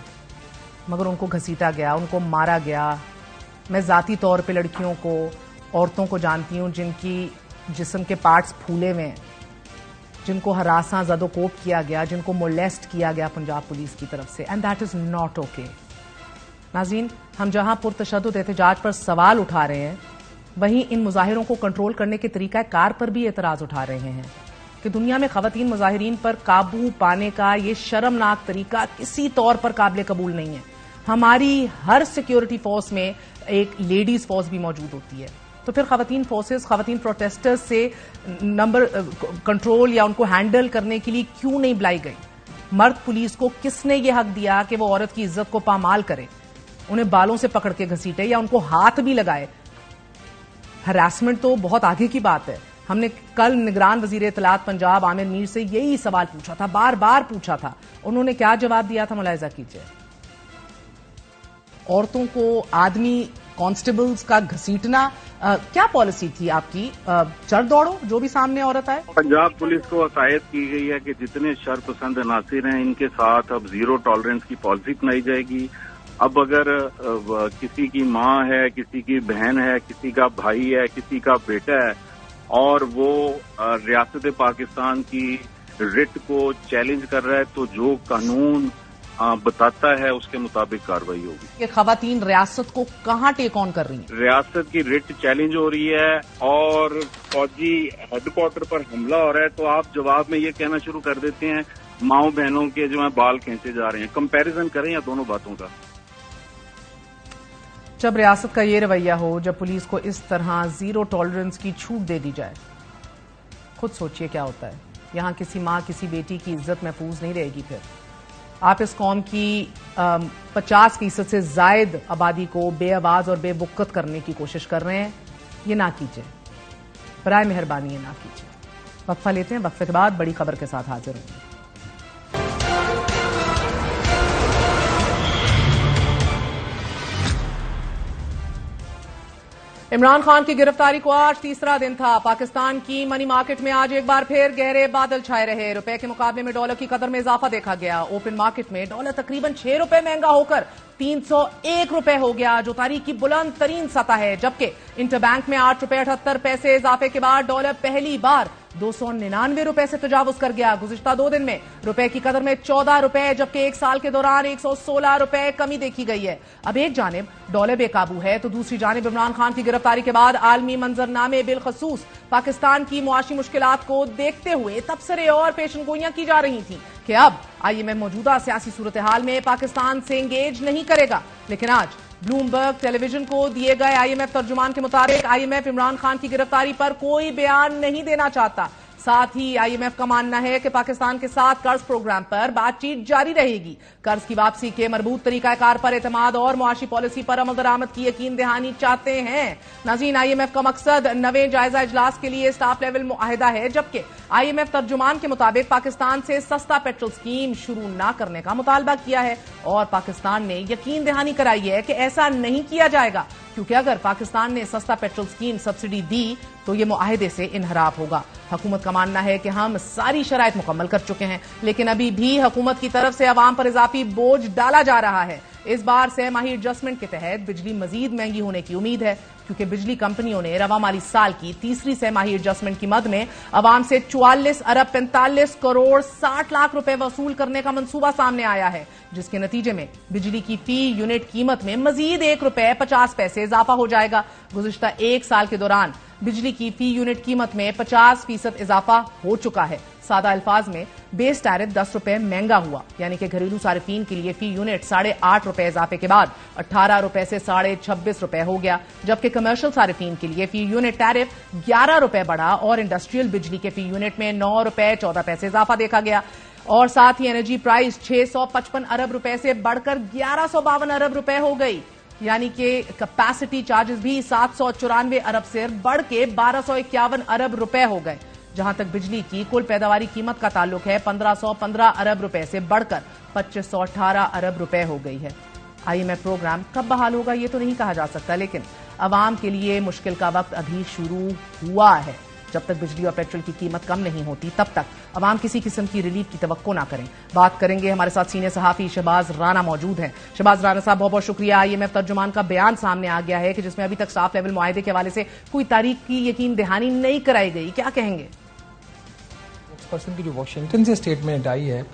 मगर उनको घसीटा गया, उनको मारा गया। मैं जाती तौर पे लड़कियों को, औरतों को जानती हूं जिनकी जिस्म के पार्ट्स फूले हुए हैं, जिनको हरासा ज़दोकोप किया गया, जिनको मोलेस्ट किया गया पंजाब पुलिस की तरफ से, and that is not okay. नाज़रीन, हम जहां पुरतशद्दुद एहतजाज पर सवाल उठा रहे हैं, वहीं इन मुजाहिरों को कंट्रोल करने के तरीका कार पर भी एतराज उठा रहे हैं कि दुनिया में खवातीन मुजाहिरीन पर काबू पाने का ये शर्मनाक तरीका किसी तौर पर काबिल कबूल नहीं है। हमारी हर सिक्योरिटी फोर्स में एक लेडीज फोर्स भी मौजूद होती है, तो फिर खवातीन फोर्सेस, खवातीन प्रोटेस्टर्स से नंबर कंट्रोल या उनको हैंडल करने के लिए क्यों नहीं बुलाई गई? मर्द पुलिस को किसने ये हक दिया कि वो औरत की इज्जत को पामाल करे, उन्हें बालों से पकड़ के घसीटे या उनको हाथ भी लगाए? हरासमेंट तो बहुत आगे की बात है। हमने कल निगरान वजीर इत्तलात पंजाब आमिर मीर से यही सवाल पूछा था, बार बार पूछा था, उन्होंने क्या जवाब दिया था, मुलाहिजा कीजिए। औरतों को आदमी कांस्टेबल्स का घसीटना, क्या पॉलिसी थी आपकी? चढ़ दौड़ो जो भी सामने औरत आए। पंजाब पुलिस को हदायत की गई है कि जितने शरपसंद नासिर हैं इनके साथ अब 0 टॉलरेंस की पॉलिसी अपनाई जाएगी। अब अगर किसी की माँ है, किसी की बहन है, किसी का भाई है, किसी का बेटा है और वो रियासत पाकिस्तान की रिट को चैलेंज कर रहा है, तो जो कानून बताता है उसके मुताबिक कार्रवाई होगी। ये खवातीन रियासत को कहाँ टेक ऑन कर रही हैं? रियासत की रिट चैलेंज हो रही है और फौजी हेडक्वार्टर पर हमला हो रहा है, तो आप जवाब में ये कहना शुरू कर देते हैं माओ बहनों के जो है बाल खींचे जा रहे हैं। कंपैरिजन करें या दोनों बातों का। जब रियासत का ये रवैया हो, जब पुलिस को इस तरह 0 टॉलरेंस की छूट दे दी जाए, खुद सोचिए क्या होता है। यहां किसी माँ, किसी बेटी की इज्जत महफूज नहीं रहेगी। फिर आप इस कौम की 50% से जायद आबादी को बेआवाज और बेबुक्कत करने की कोशिश कर रहे हैं। ये ना कीजिए, बराए मेहरबानी ये ना कीजिए। वक्फा लेते हैं, वक्फे के बाद बड़ी खबर के साथ हाजिर होंगे। इमरान खान की गिरफ्तारी को आज तीसरा दिन था। पाकिस्तान की मनी मार्केट में आज एक बार फिर गहरे बादल छाए रहे। रुपए के मुकाबले में डॉलर की कदर में इजाफा देखा गया। ओपन मार्केट में डॉलर तकरीबन 6 रुपए महंगा होकर 301 रुपए हो गया, जो तारीख की बुलंद तरीन सतह है। जबकि इंटरबैंक में 8 रुपए 78 पैसे इजाफे के बाद डॉलर पहली बार 299 रुपए से तजावुज कर गया। गुज़िश्ता 2 दिन में रुपए की कदर में 14 रुपए, जबकि 1 साल के दौरान 116 रुपए कमी देखी गई है। अब एक जानिब डॉलर बेकाबू है तो दूसरी जानिब इमरान खान की गिरफ्तारी के बाद आलमी मंजरनामे बिलखसूस पाकिस्तान की मुआशी मुश्किलात को देखते हुए तबसरे और पेशनगोइयां की जा रही थी कि अब IMF मौजूदा सियासी सूरत हाल में पाकिस्तान से एंगेज नहीं करेगा। लेकिन आज ब्लूमबर्ग टेलीविजन को दिए गए IMF तर्जुमान के मुताबिक IMF इमरान खान की गिरफ्तारी पर कोई बयान नहीं देना चाहता। साथ ही IMF का मानना है कि पाकिस्तान के साथ कर्ज प्रोग्राम पर बातचीत जारी रहेगी। कर्ज की वापसी के मरबूत तरीकाकार पर एतमाद और मुआशी पॉलिसी पर अमल दरामद की यकीन दहानी चाहते हैं। नाज़रीन, IMF का मकसद नवे जायजा इजलास के लिए स्टाफ लेवल मुआहिदा है, जबकि IMF तर्जुमान के मुताबिक पाकिस्तान से सस्ता पेट्रोल स्कीम शुरू न करने का मुतालबा किया है और पाकिस्तान ने यकीन दहानी कराई है कि ऐसा नहीं किया जाएगा, क्योंकि अगर पाकिस्तान ने सस्ता पेट्रोल स्कीम सब्सिडी दी तो ये मुआहिदे से इनहराफ होगा। हुकूमत का मानना है कि हम सारी शराइत मुकम्मल कर चुके हैं, लेकिन अभी भी हुकूमत की तरफ से अवाम पर इजाफी बोझ डाला जा रहा है। इस बार सहमाही एडजस्टमेंट के तहत बिजली मजीद महंगी होने की उम्मीद है, क्योंकि बिजली कंपनियों ने रवा माली साल की तीसरी सहमाही एडजस्टमेंट की मद में अवाम से 44 अरब 45 करोड़ 60 लाख रुपए वसूल करने का मंसूबा सामने आया है, जिसके नतीजे में बिजली की फी यूनिट कीमत में मजीद 1 रुपए 50 पैसे इजाफा हो जाएगा। गुज़िश्ता 1 साल के दौरान बिजली की फी यूनिट कीमत में 50% इजाफा हो चुका है। सादा अल्फाज में बेस टैरिफ 10 रुपए महंगा हुआ, यानी कि घरेलू सारिफीन के लिए फी यूनिट 8.5 रुपए इजाफे के बाद 18 रुपए से 26.5 रुपए हो गया, जबकि कमर्शियल सारिफीन के लिए फी यूनिट टैरिफ 11 रुपए बढ़ा और इंडस्ट्रियल बिजली के फी यूनिट में 9 रुपए 14 पैसे इजाफा देखा गया। और साथ ही एनर्जी प्राइस 655 अरब रुपए से बढ़कर 1152 अरब रुपए हो गई, यानी कि कैपेसिटी चार्जेस भी 794 अरब से बढ़ के 1251 अरब रुपए हो गए। जहां तक बिजली की कुल पैदावारी कीमत का ताल्लुक है 1515 अरब रुपए से बढ़कर 2518 अरब रुपए हो गई है। IMF प्रोग्राम कब बहाल होगा ये तो नहीं कहा जा सकता, लेकिन अवाम के लिए मुश्किल का वक्त अभी शुरू हुआ है। जब तक बिजली और पेट्रोल की कीमत कम नहीं होती तब तक अवाम किसी किस्म की रिलीफ की तवक्को ना करें। बात करेंगे, हमारे साथ सीनियर सहाफी शहबाज राना मौजूद हैं। शहबाज राना साहब, बहुत बहुत शुक्रिया। IMF तर्जुमान का बयान सामने आ गया है कि जिसमें अभी तक स्टाफ लेवल मुआहिदे के हवाले से कोई तारीख की यकीन दहानी नहीं कराई गई, क्या कहेंगे? पर्सन की जो वाशिंगटन से स्टेटमेंट आई है,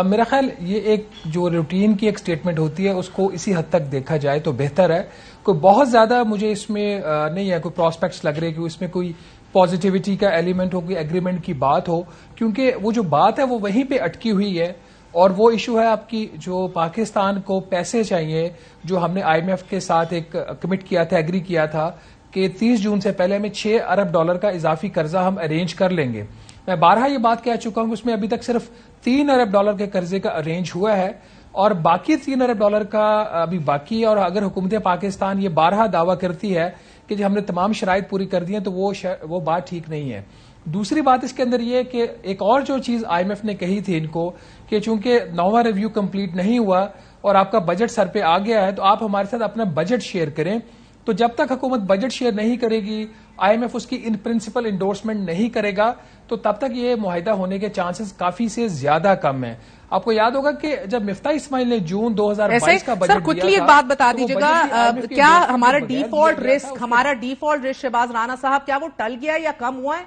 मेरा ख्याल ये एक जो रूटीन की एक स्टेटमेंट होती है उसको इसी हद तक देखा जाए तो बेहतर है। कोई बहुत ज्यादा मुझे इसमें नहीं है, कोई प्रोस्पेक्ट्स लग रहे कि इसमें कोई पॉजिटिविटी का एलिमेंट हो, कोई एग्रीमेंट की बात हो, क्योंकि वो जो बात है वो वहीं पे अटकी हुई है। और वो इशू है आपकी जो पाकिस्तान को पैसे चाहिए, जो हमने IMF के साथ एक कमिट किया था, एग्री किया था कि 30 जून से पहले में 6 अरब डॉलर का इजाफी कर्जा हम अरेंज कर लेंगे। मैं बारहा ये बात कह चुका हूं कि उसमें अभी तक सिर्फ 3 अरब डॉलर के कर्जे का अरेंज हुआ है और बाकी 3 अरब डॉलर का अभी बाकी है। और अगर हुकूमत पाकिस्तान ये बारहा दावा करती है कि जो हमने तमाम शराइत पूरी कर दी है तो वो बात ठीक नहीं है। दूसरी बात इसके अंदर ये कि एक और जो चीज IMF ने कही थी इनको कि चूंकि 9वां रिव्यू कंप्लीट नहीं हुआ और आपका बजट सर पे आ गया है तो आप हमारे साथ अपना बजट शेयर करें। तो जब तक हुकूमत बजट शेयर नहीं करेगी, IMF उसकी इन प्रिंसिपल इंडोर्समेंट नहीं करेगा, तो तब तक ये मुआहिदा होने के चांसेस काफी से ज्यादा कम है। आपको याद होगा कि जब मिफ्ताह इस्माइल ने जून 2022 का बजट क्विकली एक बात बता दीजिएगा, क्या हमारा डिफॉल्ट रिस्क शहबाज राना साहब, क्या वो टल गया या कम हुआ है?